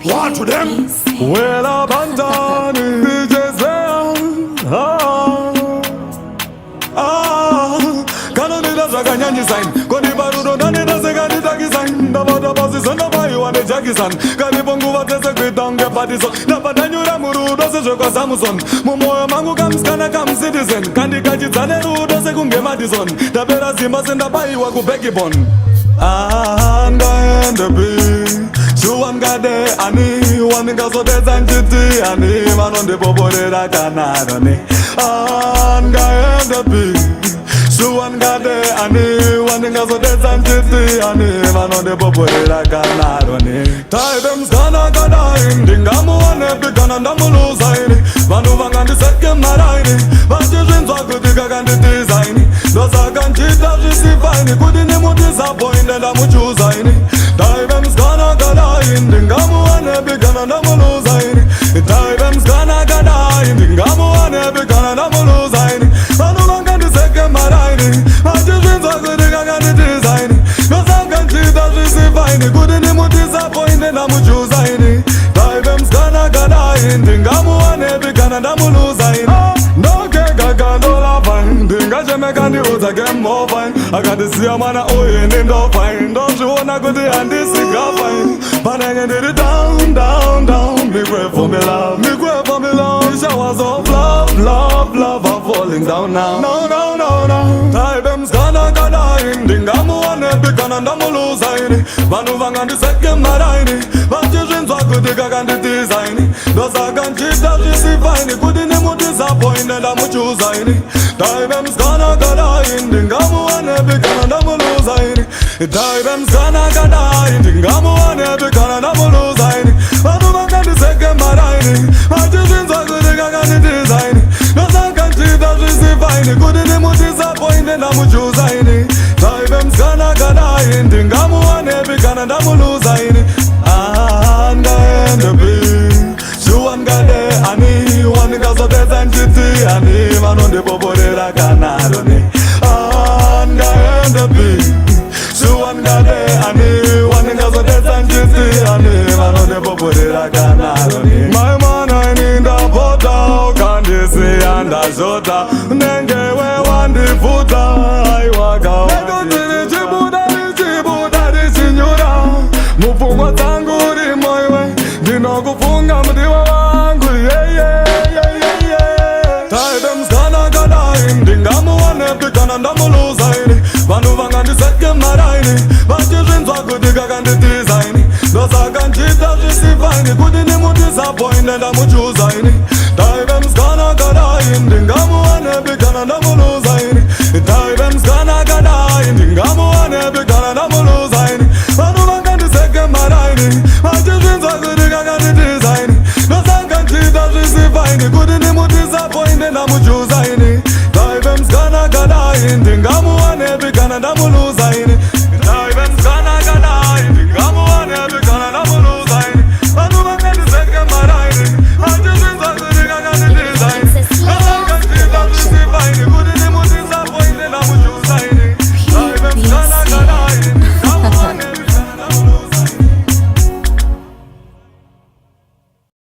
What to them? Well, abandon DJs Kano nida zaka nyanyi sign Kodi barudo nani nasega nitaki sign Dabada basi sonda bayi wane jaki san Kali bongu watese kwitange patiso Dabada nyura murudo se shoko Samson Mumoyo mangu kamskana kam citizen Kandi kachitane rudo se kunge Madison Dabera zima senda bayi waku beki bon Ngaende bi Shuwangade ani Waninga so desanjiti ani Manonde poporera kanarone Ngaende bi Shuwangade ani Waninga so desanjiti ani Manonde poporera kanarone Taibem skana kadain Dingamu wanepi kanandamu lusaini Vanu vangandi seke maraini Vajishin swakutika kandi designi Dosa kanchita jisifaini Kudini disappointed I'm choosing Taibem's gonna in Dingamu wanepi kanandamu lusaini Taibem's gonna in Dingamu wanepi kanandamu lusaini Vanu vangandi seke maraini Vajishin swakutika kandi designi Dosa kanchita jisifaini Kudini disappointed I'm choosing Taibem's gonna in Dingamu wanepi kanandamu lusaini No kega kandola fine Dinga jemekandi uza game more fine I got to see a man in the fine Don't you wanna go there and this is fine But I can do it down, down, down Me pray for me love, me pray for me love Showers of love, love, love are falling down now No, no, no, no Taibem's gonna in Dingamu wanepi kanandamu lusaini Vanu vangandi seke maraini Vajishin swakutika kandi designi Dosa kanchita jisifaini Kudini disappointed I'm choosing Taibem's gonna in Dingamu wanepi kanandamu lusaini Taibem's gonna in Dingamu wanepi kanandamu lusaini Vanu vangandi seke maraini Vajishin swakutika kandi designi Dosa kanchita jisifaini Kudini disappointed I'm choosing Taibem's gonna in Dingamu wanepi kanandamu lusaini Ngaende bi Shuwangade ani Waninga so desanjiti ani Manonde poporera kanarone Ngaende bi Shuwangade ani Waninga so desanjiti ani Manonde poporera kanarone My man I need a pota Kandi si anda jota Nengewe wandi futa Aiwaka wandi Mufungo tanguri moiwe Dino kufunga mdiwa wangu Yeah, yeah, yeah, yeah, yeah Taibem's gonna in Dingamu wanepi kanandamu lusaini Vanu vangandi seke maraini Vajishin swakutika kandi designi Dosa kanchita jisifaini Kudini disappointed I'm choosing Taibem's gonna in Dingamu wanepi kanandamu lusaini Taibem's gonna in Dingamu wanepi kanandamu lusaini Vanu vangandi seke maraini Vajishin swakutika kandi designi Dosa kanchita jisifaini Kudini disappointed I'm choosing Taibem's gonna in Dingamu wanepi kanandamu lusaini